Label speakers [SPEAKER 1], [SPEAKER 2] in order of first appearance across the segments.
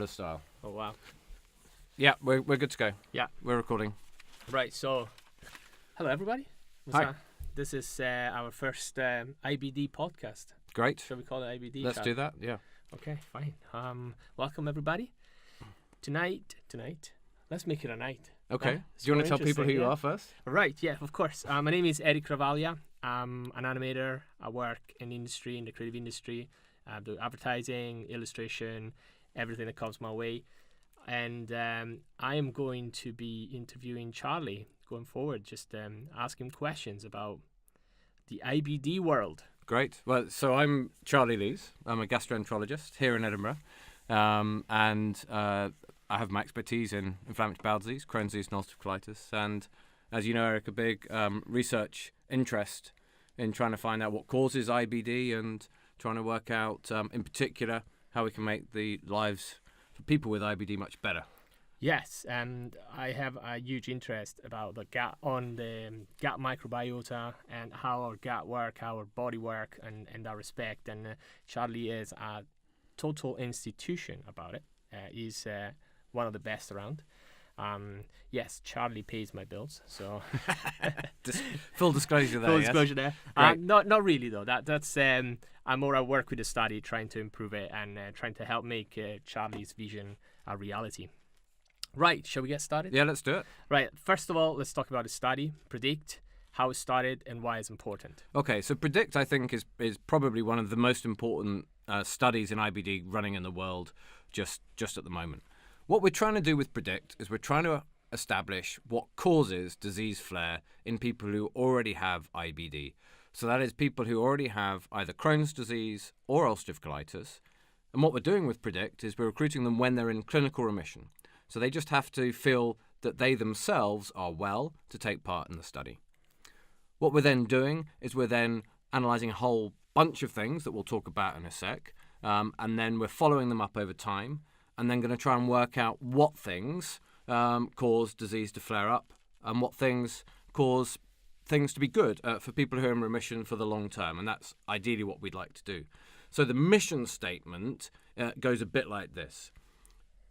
[SPEAKER 1] Style.
[SPEAKER 2] Oh wow.
[SPEAKER 1] Yeah, we're good to go.
[SPEAKER 2] Yeah.
[SPEAKER 1] We're recording.
[SPEAKER 2] Right. So, hello everybody.
[SPEAKER 1] Hi.
[SPEAKER 2] This is our first IBD podcast.
[SPEAKER 1] Great.
[SPEAKER 2] Shall we call it IBD?
[SPEAKER 1] Let's do that. Yeah.
[SPEAKER 2] Okay, fine. Welcome everybody. Tonight. Let's make it a night.
[SPEAKER 1] Okay.
[SPEAKER 2] It's
[SPEAKER 1] Do you want
[SPEAKER 2] more
[SPEAKER 1] to tell people who
[SPEAKER 2] interesting,
[SPEAKER 1] you
[SPEAKER 2] yeah.
[SPEAKER 1] are first?
[SPEAKER 2] Right. Yeah. Of course. My name is Erik RVA. I'm an animator. I work in the creative industry. I do advertising, illustration, everything that comes my way. And I am going to be interviewing Charlie going forward, just asking questions about the IBD world.
[SPEAKER 1] Great. Well, so I'm Charlie Lees. I'm a gastroenterologist here in Edinburgh. And I have my expertise in inflammatory bowel disease, Crohn's disease and ulcerative colitis. And as you know, Eric, a big research interest in trying to find out what causes IBD and trying to work out, in particular, how we can make the lives for people with IBD much better.
[SPEAKER 2] Yes, and I have a huge interest about the gut microbiota and how our gut work, how our body work, and that respect. And Charlie is a total institution about it. He's one of the best around. Yes, Charlie pays my bills, so
[SPEAKER 1] Full disclosure there.
[SPEAKER 2] full
[SPEAKER 1] Yes?
[SPEAKER 2] disclosure there.
[SPEAKER 1] Great.
[SPEAKER 2] Not really though. That's I'm more at work with the study, trying to improve it and trying to help make Charlie's vision a reality. Right, shall we get started?
[SPEAKER 1] Yeah, let's do it.
[SPEAKER 2] Right, first of all, let's talk about the study, PREdiCCt, how it started and why it's important.
[SPEAKER 1] Okay, so PREdiCCt, I think, is probably one of the most important studies in IBD running in the world just at the moment. What we're trying to do with PREdiCCt is we're trying to establish what causes disease flare in people who already have IBD. So that is people who already have either Crohn's disease or ulcerative colitis. And what we're doing with PREdiCCt is we're recruiting them when they're in clinical remission. So they just have to feel that they themselves are well to take part in the study. What we're then doing is we're then analysing a whole bunch of things that we'll talk about in a sec, and then we're following them up over time, and then going to try and work out what things cause disease to flare up and what things cause things to be good for people who are in remission for the long term, and that's ideally what we'd like to do. So the mission statement goes a bit like this.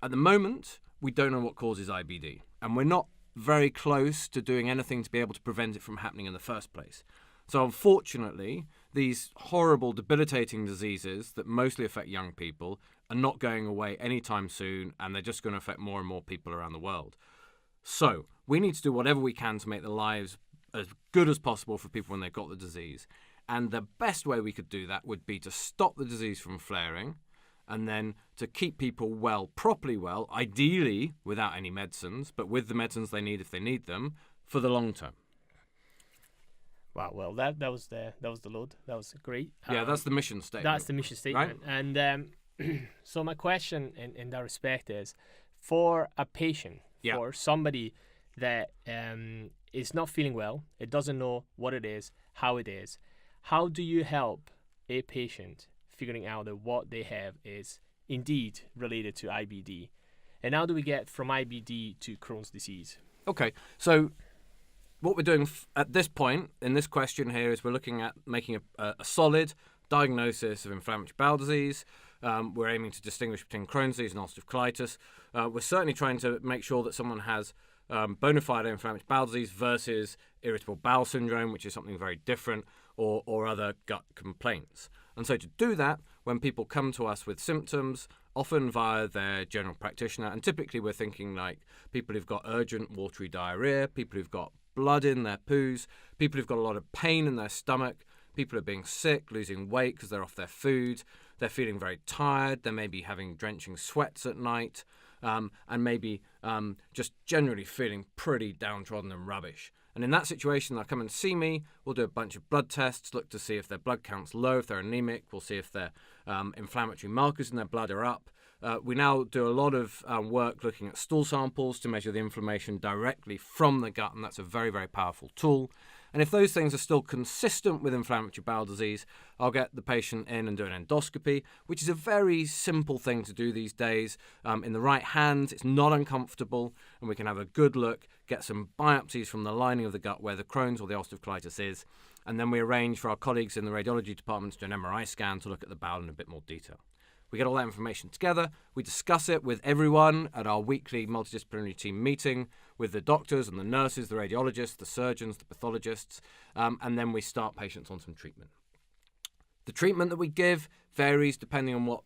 [SPEAKER 1] At the moment, we don't know what causes IBD, and we're not very close to doing anything to be able to prevent it from happening in the first place. So unfortunately, these horrible, debilitating diseases that mostly affect young people are not going away anytime soon, and they're just going to affect more and more people around the world. So we need to do whatever we can to make their lives as good as possible for people when they've got the disease. And the best way we could do that would be to stop the disease from flaring, and then to keep people well, properly well, ideally without any medicines, but with the medicines they need if they need them, for the long term.
[SPEAKER 2] Wow, well that was the load. That was great.
[SPEAKER 1] Yeah, that's the mission statement.
[SPEAKER 2] That's the mission statement. Right? And so my question in that respect is, for a patient, for somebody that is not feeling well, it doesn't know what it is, how do you help a patient figuring out that what they have is indeed related to IBD? And how do we get from IBD to Crohn's disease? Okay,
[SPEAKER 1] so what we're doing at this point in this question here is we're looking at making a solid diagnosis of inflammatory bowel disease. We're aiming to distinguish between Crohn's disease and ulcerative colitis. We're certainly trying to make sure that someone has bona fide inflammatory bowel disease versus irritable bowel syndrome, which is something very different, or other gut complaints. And so to do that, when people come to us with symptoms, often via their general practitioner, and typically we're thinking like people who've got urgent watery diarrhea, people who've got blood in their poos, people who've got a lot of pain in their stomach, people who are being sick, losing weight because they're off their food, they're feeling very tired, they may be having drenching sweats at night, and maybe just generally feeling pretty downtrodden and rubbish. And in that situation, they'll come and see me. We'll do a bunch of blood tests, look to see if their blood count's low, if they're anemic. We'll see if their inflammatory markers in their blood are up. We now do a lot of work looking at stool samples to measure the inflammation directly from the gut, and that's a very, very powerful tool. And if those things are still consistent with inflammatory bowel disease, I'll get the patient in and do an endoscopy, which is a very simple thing to do these days. In the right hands, it's not uncomfortable, and we can have a good look, get some biopsies from the lining of the gut where the Crohn's or the ulcerative colitis is, and then we arrange for our colleagues in the radiology department to do an MRI scan to look at the bowel in a bit more detail. We get all that information together. We discuss it with everyone at our weekly multidisciplinary team meeting with the doctors and the nurses, the radiologists, the surgeons, the pathologists, and then we start patients on some treatment. The treatment that we give varies depending on what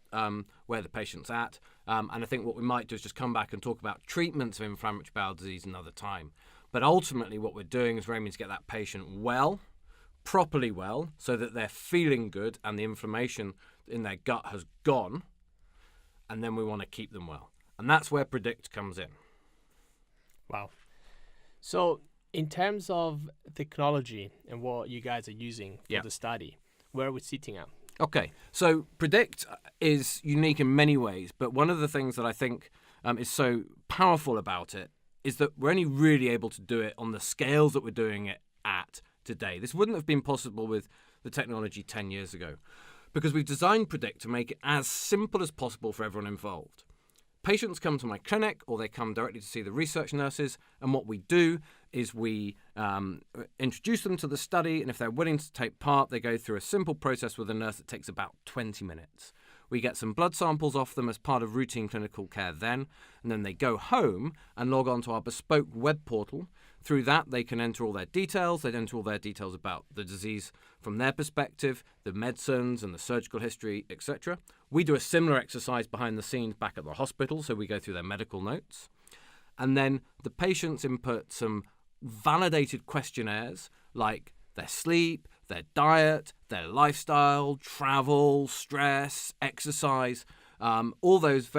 [SPEAKER 1] where the patient's at, and I think what we might do is just come back and talk about treatments of inflammatory bowel disease another time. But ultimately what we're doing is we're aiming to get that patient well, properly well, so that they're feeling good and the inflammation in their gut has gone, and then we want to keep them well. And that's where PREdiCCt comes in.
[SPEAKER 2] Wow. So in terms of technology and what you guys are using for the study, where are we sitting at?
[SPEAKER 1] Okay, so PREdiCCt is unique in many ways, but one of the things that I think is so powerful about it is that we're only really able to do it on the scales that we're doing it at today. This wouldn't have been possible with the technology 10 years ago, because we've designed PREdiCCt to make it as simple as possible for everyone involved. Patients come to my clinic or they come directly to see the research nurses, and what we do is we introduce them to the study, and if they're willing to take part, they go through a simple process with a nurse that takes about 20 minutes. We get some blood samples off them as part of routine clinical care then, and then they go home and log on to our bespoke web portal. Through that, they can enter all their details. They enter all their details about the disease from their perspective, the medicines and the surgical history, etc. We do a similar exercise behind the scenes back at the hospital, so we go through their medical notes. And then the patients input some validated questionnaires like their sleep, their diet, their lifestyle, travel, stress, exercise, all those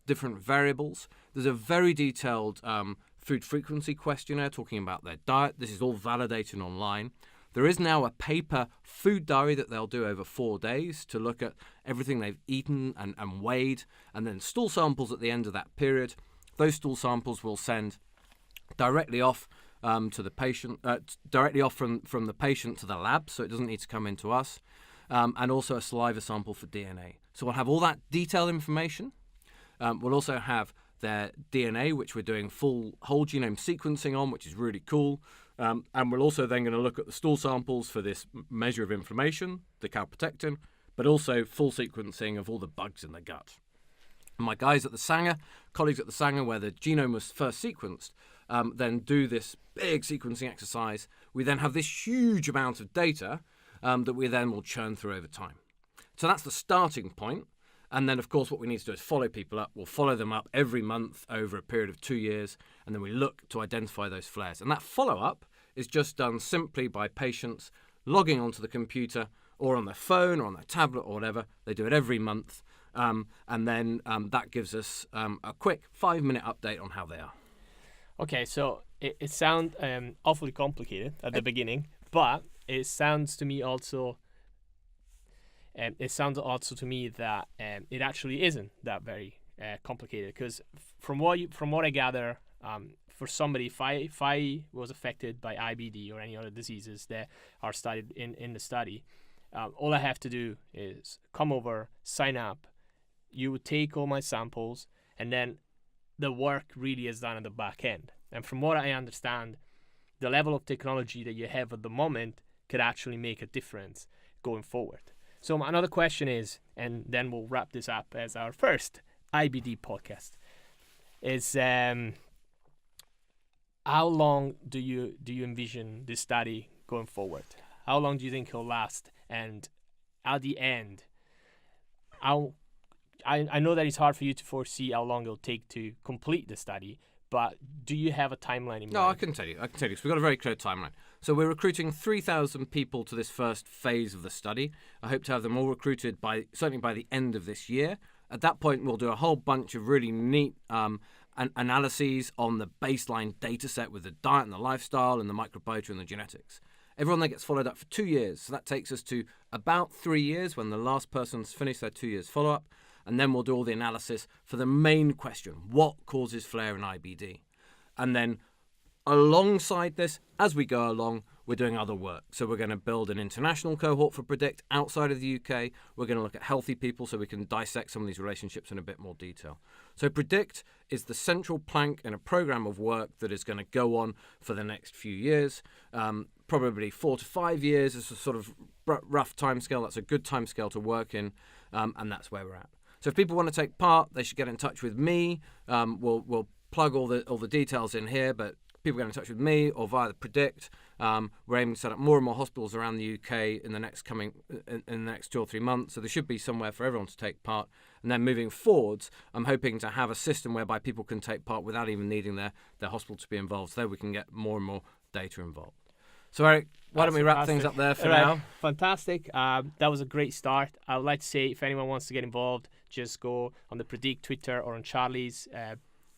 [SPEAKER 1] different variables. There's a very detailed food frequency questionnaire talking about their diet. This is all validated online. There is now a paper food diary that they'll do over 4 days to look at everything they've eaten and weighed, and then stool samples at the end of that period. Those stool samples will send directly off to the patient, directly off from the patient to the lab, so it doesn't need to come into us, and also a saliva sample for DNA. So we'll have all that detailed information. We'll also have their DNA, which we're doing full whole genome sequencing on, which is really cool. And we're also then going to look at the stool samples for this measure of inflammation, the calprotectin, but also full sequencing of all the bugs in the gut. And my guys at the Sanger, colleagues at the Sanger, where the genome was first sequenced, then do this big sequencing exercise. We then have this huge amount of data that we then will churn through over time. So that's the starting point. And then, of course, what we need to do is follow people up. We'll follow them up every month over a period of 2 years, and then we look to identify those flares. And that follow-up is just done simply by patients logging onto the computer or on their phone or on their tablet or whatever. They do it every month, and then that gives us a quick 5-minute update on how they are.
[SPEAKER 2] Okay, so it sounds awfully complicated at the beginning, but it sounds to me also... it sounds also to me that it actually isn't that very complicated, because from what I gather, for somebody, if I was affected by IBD or any other diseases that are studied in the study, all I have to do is come over, sign up. You would take all my samples, and then the work really is done at the back end. And from what I understand, the level of technology that you have at the moment could actually make a difference going forward. So another question is, and then we'll wrap this up as our first IBD podcast, is how long do you envision this study going forward? How long do you think it'll last? And at the end, I know that it's hard for you to foresee how long it'll take to complete the study, but do you have a timeline in mind?
[SPEAKER 1] No, I can tell you. So we've got a very clear timeline. So we're recruiting 3,000 people to this first phase of the study. I hope to have them all recruited certainly by the end of this year. At that point, we'll do a whole bunch of really neat analyses on the baseline data set with the diet and the lifestyle and the microbiota and the genetics. Everyone then gets followed up for 2 years. So that takes us to about 3 years when the last person's finished their 2 years follow-up. And then we'll do all the analysis for the main question: what causes flare in IBD? And then alongside this, as we go along, we're doing other work. So we're going to build an international cohort for PREdiCCt outside of the UK. We're going to look at healthy people so we can dissect some of these relationships in a bit more detail. So PREdiCCt is the central plank in a program of work that is going to go on for the next few years. Probably 4 to 5 years is a sort of rough timescale. That's a good timescale to work in, and that's where we're at. So if people want to take part, they should get in touch with me. We'll plug all the details in here, but people get in touch with me or via the PREdiCCt. We're aiming to set up more and more hospitals around the UK in the next 2 or 3 months. So there should be somewhere for everyone to take part. And then moving forwards, I'm hoping to have a system whereby people can take part without even needing their hospital to be involved. So we can get more and more data involved. So Erik, why don't we wrap things up there for now?
[SPEAKER 2] Fantastic. That was a great start. I would like to say if anyone wants to get involved, just go on the PREdiCCt Twitter or on Charlie's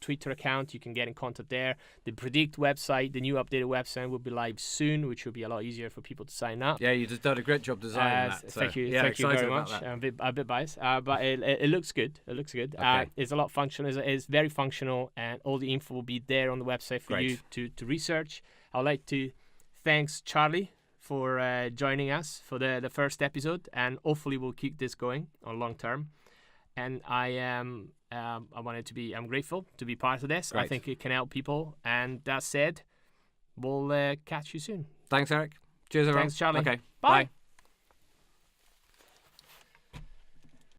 [SPEAKER 2] Twitter account. You can get in contact there. The PREdiCCt website, the new updated website, will be live soon, which will be a lot easier for people to sign up.
[SPEAKER 1] Yeah, you just done a great job designing that.
[SPEAKER 2] Thank you very much. I'm a bit biased, but it looks good. It looks good.
[SPEAKER 1] Okay.
[SPEAKER 2] It's a lot functional. It's very functional, and all the info will be there on the website for you to research. I'd like to thanks Charlie for joining us for the first episode, and hopefully we'll keep this going on long term. And I'm grateful to be part of this.
[SPEAKER 1] Great.
[SPEAKER 2] I think it can help people. And that said, we'll catch you soon.
[SPEAKER 1] Thanks, Erik. Cheers, everyone.
[SPEAKER 2] Thanks, Charlie.
[SPEAKER 1] Okay.
[SPEAKER 2] Bye.